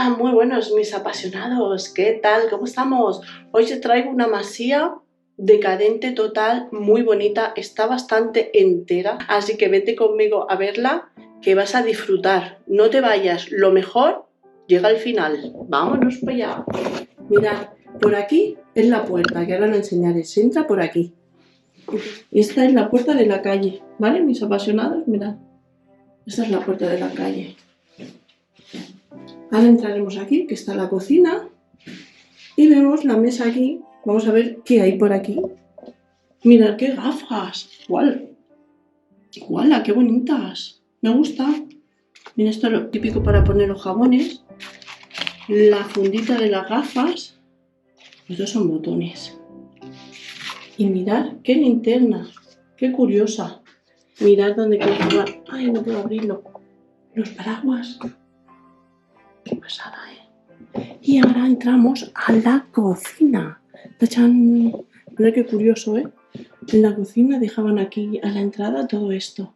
Hola, muy buenos mis apasionados, ¿qué tal? ¿Cómo estamos? Hoy te traigo una masía decadente total, muy bonita, está bastante entera, así que vete conmigo a verla, que vas a disfrutar. No te vayas, lo mejor llega al final. Vámonos para allá. Mirad, por aquí es la puerta, que ahora lo enseñaré. Se entra por aquí. Y esta es la puerta de la calle, ¿vale? Mis apasionados, mirad. Esta es la puerta de la calle. Ahora entraremos aquí, que está la cocina, y vemos la mesa aquí. Vamos a ver qué hay por aquí. Mirad qué gafas. ¡Guau! ¡Guau! ¡Qué bonitas! Me gusta. Mira, esto es lo típico para poner los jabones. La fundita de las gafas. Estos son botones. Y mirad qué linterna. Qué curiosa. Mirad dónde quiero jugar. ¡Ay, no puedo abrirlo! Los paraguas. Qué pasada, ¿eh? Y ahora entramos a la cocina. ¡Tachán! Mirad qué curioso, ¿eh? En la cocina dejaban aquí a la entrada todo esto.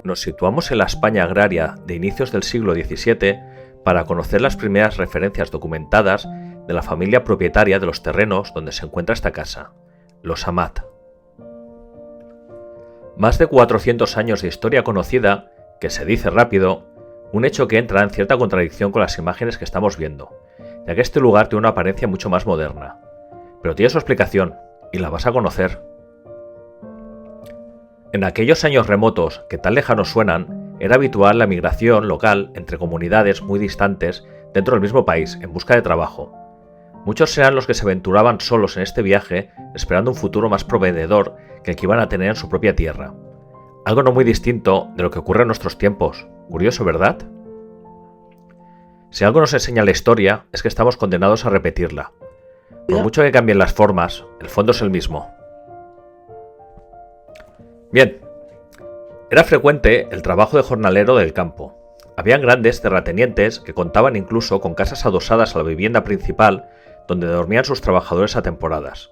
Nos situamos en la España agraria de inicios del siglo XVII para conocer las primeras referencias documentadas de la familia propietaria de los terrenos donde se encuentra esta casa, los Amat. Más de 400 años de historia conocida, que se dice rápido, un hecho que entra en cierta contradicción con las imágenes que estamos viendo, ya que este lugar tiene una apariencia mucho más moderna. Pero tiene su explicación, y la vas a conocer. En aquellos años remotos que tan lejanos suenan, era habitual la migración local entre comunidades muy distantes dentro del mismo país en busca de trabajo. Muchos eran los que se aventuraban solos en este viaje esperando un futuro más proveedor que el que iban a tener en su propia tierra. Algo no muy distinto de lo que ocurre en nuestros tiempos. Curioso, ¿verdad? Si algo nos enseña la historia es que estamos condenados a repetirla. Por mucho que cambien las formas, el fondo es el mismo. Bien, era frecuente el trabajo de jornalero del campo. Habían grandes terratenientes que contaban incluso con casas adosadas a la vivienda principal donde dormían sus trabajadores a temporadas.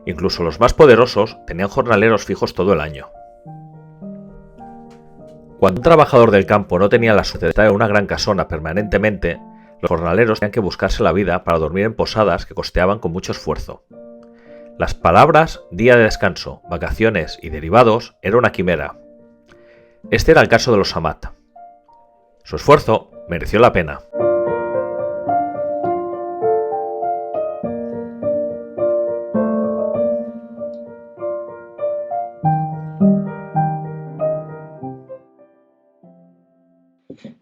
Incluso los más poderosos tenían jornaleros fijos todo el año. Cuando un trabajador del campo no tenía la suerte de estar en una gran casona permanentemente, los jornaleros tenían que buscarse la vida para dormir en posadas que costeaban con mucho esfuerzo. Las palabras día de descanso, vacaciones y derivados era una quimera. Este era el caso de los Amat. Su esfuerzo mereció la pena.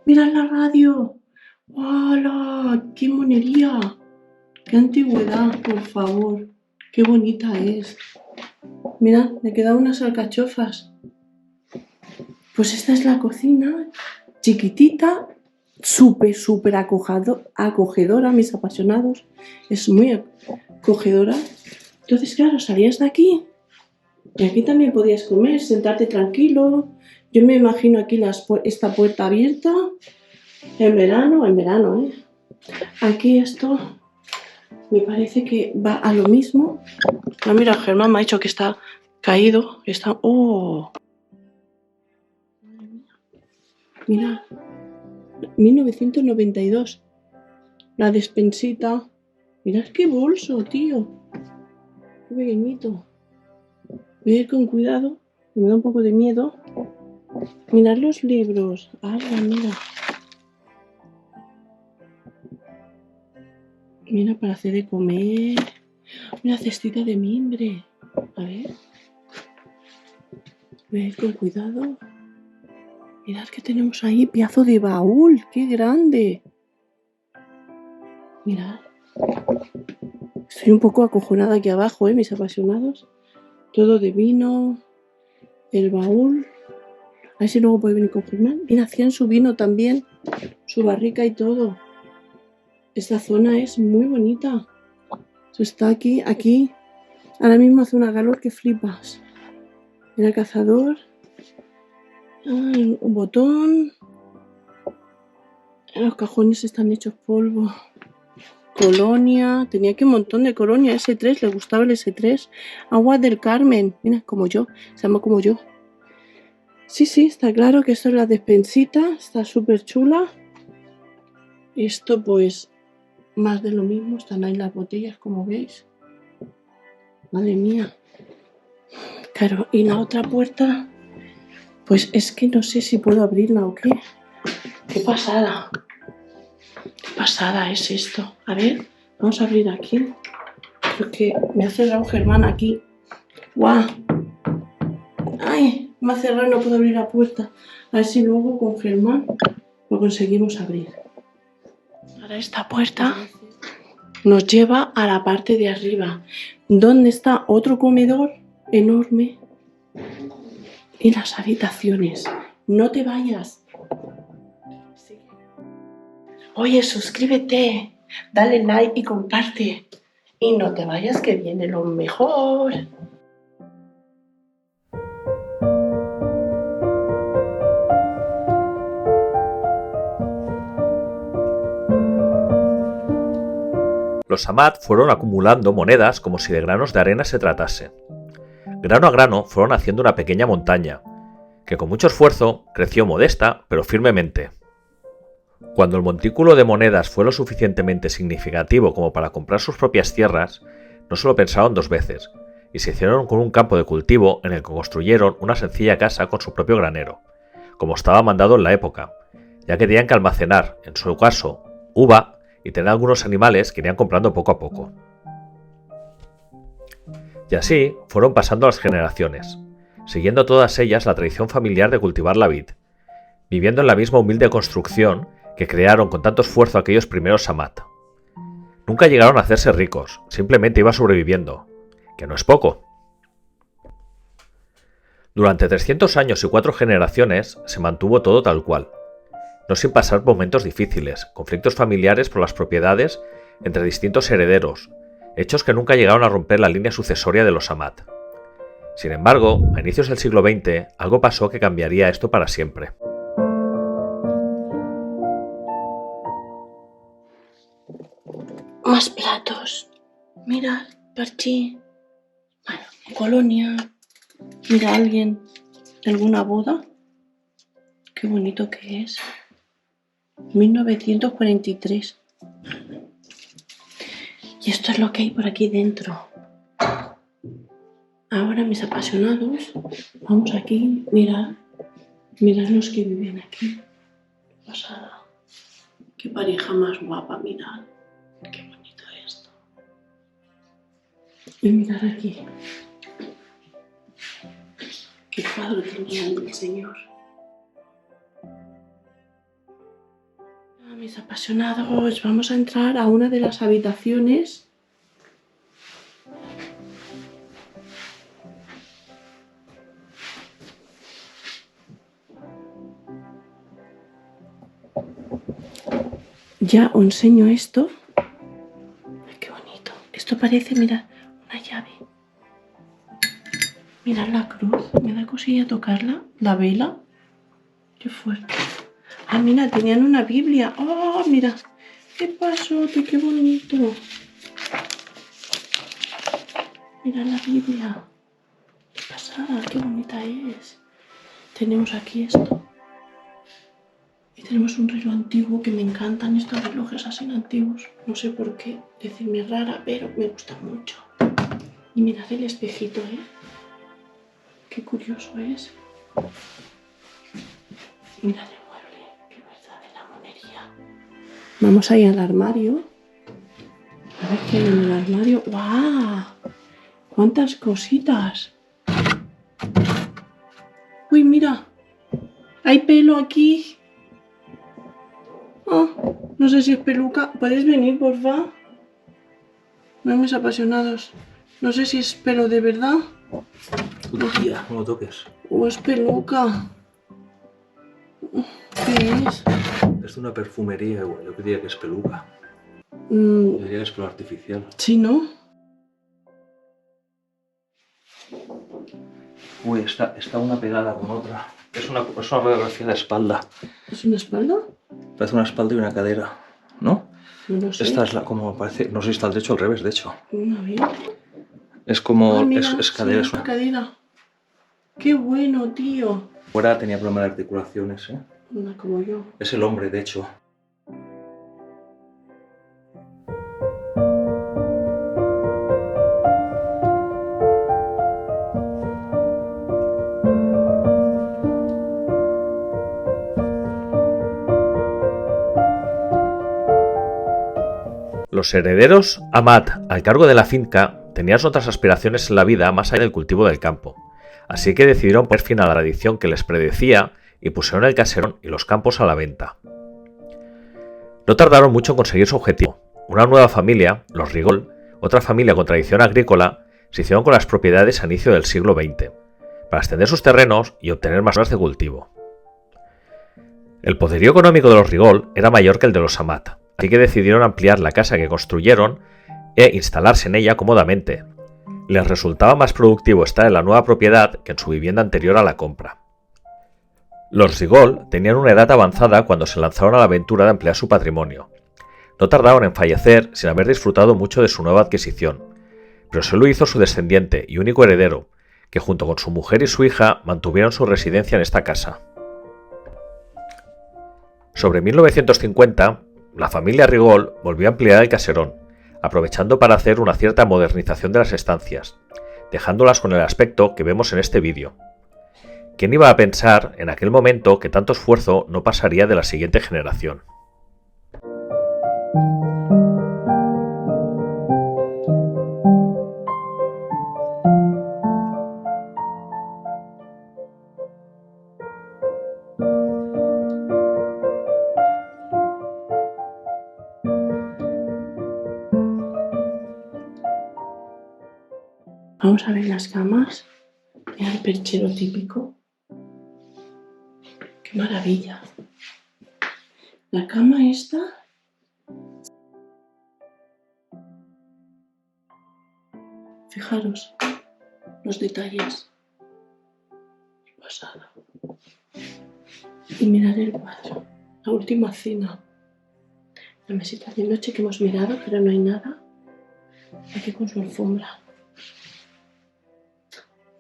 ¡Mirad la radio! ¡Hola! ¡Qué monería! ¡Qué antigüedad, por favor! ¡Qué bonita es! Mirad, me quedan unas alcachofas. Pues esta es la cocina, chiquitita, súper acogedora, mis apasionados. Es muy acogedora. Entonces, claro, salías de aquí y aquí también podías comer, sentarte tranquilo. Yo me imagino aquí esta puerta abierta en verano, ¿eh? Aquí esto me parece que va a lo mismo. Ah, mira, Germán me ha dicho que está caído. Está... ¡Oh! Mira, 1992. La despensita. Mirad qué bolso, tío. Qué pequeñito. Voy a ir con cuidado, que me da un poco de miedo. Mirad los libros. Mira. Mira, para hacer de comer. Una cestita de mimbre. A ver. Voy a ir con cuidado. Mirad que tenemos ahí, pedazo de baúl. ¡Qué grande! Mirad. Estoy un poco acojonada aquí abajo, mis apasionados. Todo de vino. El baúl. A ver si luego puede venir con Germán. Mira, hacían su vino también. Su barrica y todo. Esta zona es muy bonita. Eso está aquí. Ahora mismo hace una calor que flipas. Mira el cazador. Un botón. Los cajones están hechos polvo. Colonia. Tenía aquí un montón de colonia. S3. Le gustaba el S3. Agua del Carmen. Mira, como yo. Se llama como yo. Sí, está claro que esto es la despensita. Está súper chula. Esto pues más de lo mismo. Están ahí las botellas, como veis. Madre mía. Claro, y la otra puerta, pues es que no sé si puedo abrirla o qué. ¡Qué pasada! ¡Qué pasada es esto! A ver, vamos a abrir aquí. Creo que me ha cerrado Germán aquí. ¡Guau! ¡Ay! Me ha cerrado y no puedo abrir la puerta. A ver si luego con Germán lo conseguimos abrir. Ahora esta puerta nos lleva a la parte de arriba, donde está otro comedor enorme y las habitaciones. No te vayas. Oye, suscríbete, dale like y comparte. Y no te vayas que viene lo mejor. Los Amat fueron acumulando monedas como si de granos de arena se tratase. Grano a grano fueron haciendo una pequeña montaña, que con mucho esfuerzo creció modesta pero firmemente. Cuando el montículo de monedas fue lo suficientemente significativo como para comprar sus propias tierras, no se lo pensaron dos veces, y se hicieron con un campo de cultivo en el que construyeron una sencilla casa con su propio granero, como estaba mandado en la época, ya que tenían que almacenar, en su caso, uva y tener algunos animales que irían comprando poco a poco. Y así fueron pasando las generaciones, siguiendo todas ellas la tradición familiar de cultivar la vid, viviendo en la misma humilde construcción que crearon con tanto esfuerzo aquellos primeros Amat. Nunca llegaron a hacerse ricos, simplemente iba sobreviviendo, que no es poco. Durante 300 años y 4 generaciones se mantuvo todo tal cual, no sin pasar momentos difíciles, conflictos familiares por las propiedades entre distintos herederos, hechos que nunca llegaron a romper la línea sucesoria de los Amat. Sin embargo, a inicios del siglo XX, algo pasó que cambiaría esto para siempre. Más platos. Mira, parchí. Bueno, colonia. Mira, alguien de alguna boda. Qué bonito que es. 1943. Y esto es lo que hay por aquí dentro. Ahora, mis apasionados, vamos aquí, mirad los que viven aquí. Qué pasada. Qué pareja más guapa, mirad. Qué bonito esto. Y mirad aquí. Qué cuadro tenía el señor. Mis apasionados, vamos a entrar a una de las habitaciones. Ya os enseño esto. Ay, qué bonito. Esto parece, mirad, una llave. Mirad la cruz. Me da cosilla tocarla. La vela. Qué fuerte. Ah, mira, tenían una Biblia. Oh, mira. Qué pasote, qué bonito. Mira la Biblia. Qué pasada, qué bonita es. Tenemos aquí esto. Y tenemos un reloj antiguo que me encantan estos relojes así antiguos. No sé por qué decirme rara, pero me gusta mucho. Y mirad el espejito, ¿eh? Qué curioso es. Mirad el mueble, qué verdad de la monería. Vamos a ir al armario. A ver qué hay en el armario. ¡Guau! ¡Cuántas cositas! ¡Uy, mira! Hay pelo aquí. Oh, no sé si es peluca. ¿Podéis venir, porfa? No, mis apasionados. No sé si es pelo de verdad. Tía, no lo toques. O es peluca. ¿Qué es? Es una perfumería, igual. Yo diría que es peluca. Yo diría que es pelo artificial. Sí, ¿no? Uy, está una pegada con otra. Es una radiografía de espalda. ¿Es una espalda? Parece una espalda y una cadera, ¿no? No lo sé. Esta es la como parece, no sé si está al derecho o al revés, de hecho. A ver. Es como, Mira, es cadera, sí, es una... cadera. Qué bueno, tío. Fuera tenía problemas de articulaciones, ¿eh? Una como yo. Es el hombre, de hecho. Los herederos Amat, al cargo de la finca, tenían otras aspiraciones en la vida más allá del cultivo del campo, así que decidieron poner fin a la tradición que les predecía y pusieron el caserón y los campos a la venta. No tardaron mucho en conseguir su objetivo. Una nueva familia, los Rigol, otra familia con tradición agrícola, se hicieron con las propiedades a inicio del siglo XX, para extender sus terrenos y obtener más horas de cultivo. El poderío económico de los Rigol era mayor que el de los Amat, así que decidieron ampliar la casa que construyeron e instalarse en ella cómodamente. Les resultaba más productivo estar en la nueva propiedad que en su vivienda anterior a la compra. Los Rigol tenían una edad avanzada cuando se lanzaron a la aventura de ampliar su patrimonio. No tardaron en fallecer sin haber disfrutado mucho de su nueva adquisición, pero se lo hizo su descendiente y único heredero, que junto con su mujer y su hija mantuvieron su residencia en esta casa. Sobre 1950, la familia Rigol volvió a ampliar el caserón, aprovechando para hacer una cierta modernización de las estancias, dejándolas con el aspecto que vemos en este vídeo. ¿Quién iba a pensar en aquel momento que tanto esfuerzo no pasaría de la siguiente generación? Vamos a ver las camas. Mira el perchero típico. ¡Qué maravilla! La cama esta... Fijaros los detalles. ¡Qué pasada! Y mirad el cuadro. La última cena. La mesita de noche que hemos mirado, pero no hay nada. Aquí con su alfombra.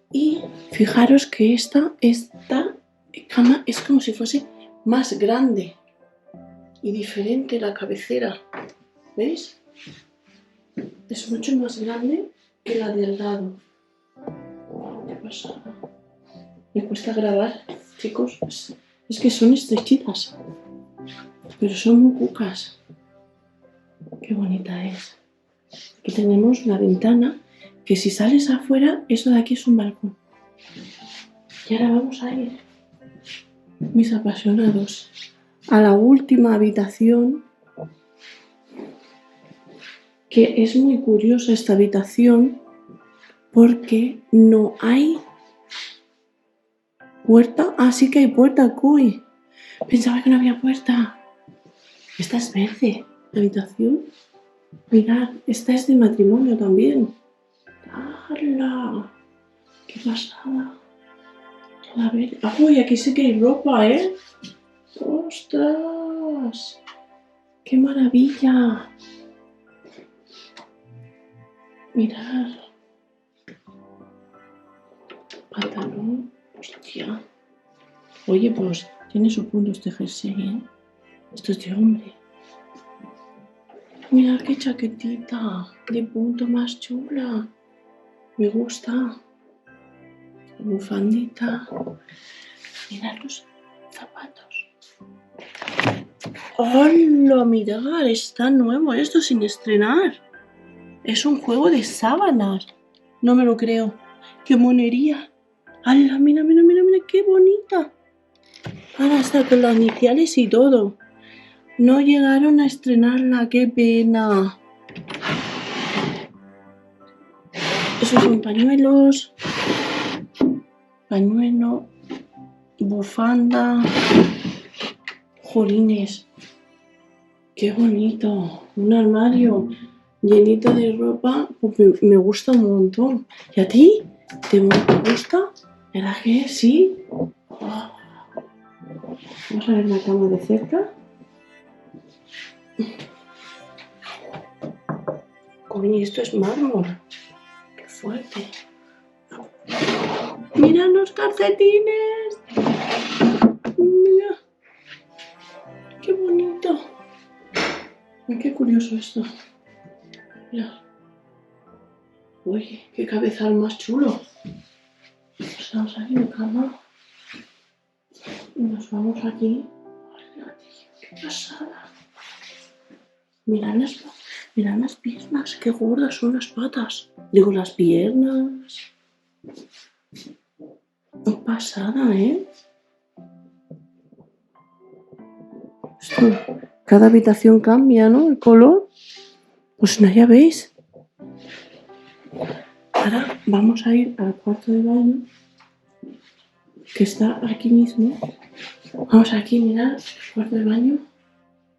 Y fijaros que esta cama es como si fuese más grande y diferente la cabecera. ¿Veis? Es mucho más grande que la de al lado. ¿Qué pasa? Me cuesta grabar, chicos. Es que son estrechitas, pero son muy cucas. Qué bonita es. Aquí tenemos la ventana, que si sales afuera, eso de aquí es un balcón. Y ahora vamos a ir, mis apasionados, a la última habitación, que es muy curiosa esta habitación, porque no hay puerta. Ah, sí que hay puerta, cuy. Pensaba que no había puerta. Esta es verde, la habitación. Mirad, esta es de matrimonio también. ¡Hala! ¡Qué pasada! A ver. ¡Uy! Aquí sí que hay ropa, ¿eh? ¡Ostras! ¡Qué maravilla! Mirad. Pantalón. Hostia. Oye, pues tiene su punto este jersey, ¿eh? Esto es de hombre. Mirad qué chaquetita de punto más chula. Me gusta. Bufandita. Mirad los zapatos. ¡Hola! Mirad, está nuevo esto sin estrenar. Es un juego de sábanas. No me lo creo. ¡Qué monería! ¡Hala! Mira, mira, mira, mira, qué bonita. Ahora está con las iniciales y todo. No llegaron a estrenarla, qué pena. Esos son pañuelos. Pañuelo. Bufanda. Jolines. Qué bonito. Un armario llenito de ropa. Pues me gusta un montón. ¿Y a ti? ¿Te gusta? ¿Verdad que sí? Oh, Vamos a ver la cama de cerca. Coño, esto es mármol. Qué fuerte. ¡Mira los calcetines! ¡Mira! ¡Qué bonito! Qué curioso esto. Mira. Uy, qué cabezal más chulo. Estamos aquí en la cama. Y nos vamos aquí. ¡Hola, tío! ¡Qué pasada! Mirad las piernas, qué gordas son las patas. Digo, las piernas. Qué pasada, ¿eh? Esto, cada habitación cambia, ¿no? El color. Pues no, ya veis. Ahora vamos a ir al cuarto de baño, que está aquí mismo. Vamos aquí, mirad, el cuarto de baño.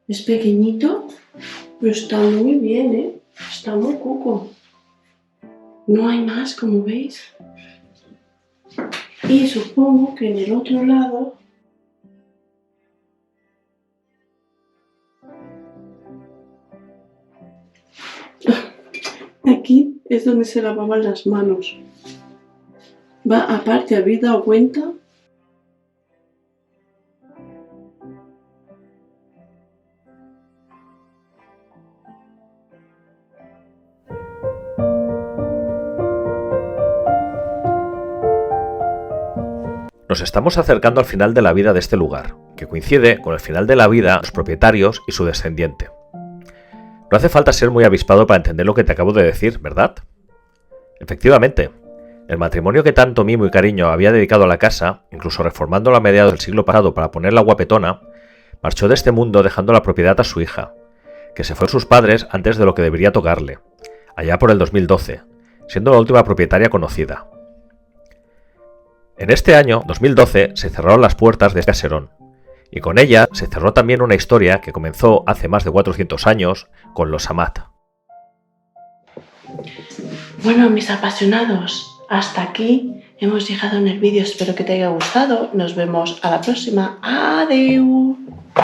Es pequeñito, pero está muy bien, ¿eh? Está muy cuco. No hay más, como veis. Y supongo que en el otro lado aquí es donde se lavaban las manos. Va, aparte, ¿habéis dado cuenta? Nos estamos acercando al final de la vida de este lugar, que coincide con el final de la vida de los propietarios y su descendiente. No hace falta ser muy avispado para entender lo que te acabo de decir, ¿verdad? Efectivamente, el matrimonio que tanto mimo y cariño había dedicado a la casa, incluso reformándola a mediados del siglo pasado para ponerla guapetona, marchó de este mundo dejando la propiedad a su hija, que se fue a sus padres antes de lo que debería tocarle, allá por el 2012, siendo la última propietaria conocida. En este año, 2012, se cerraron las puertas de este caserón, y con ella se cerró también una historia que comenzó hace más de 400 años con los Amat. Bueno, mis apasionados, hasta aquí hemos llegado en el vídeo. Espero que te haya gustado. Nos vemos a la próxima. ¡Adeu!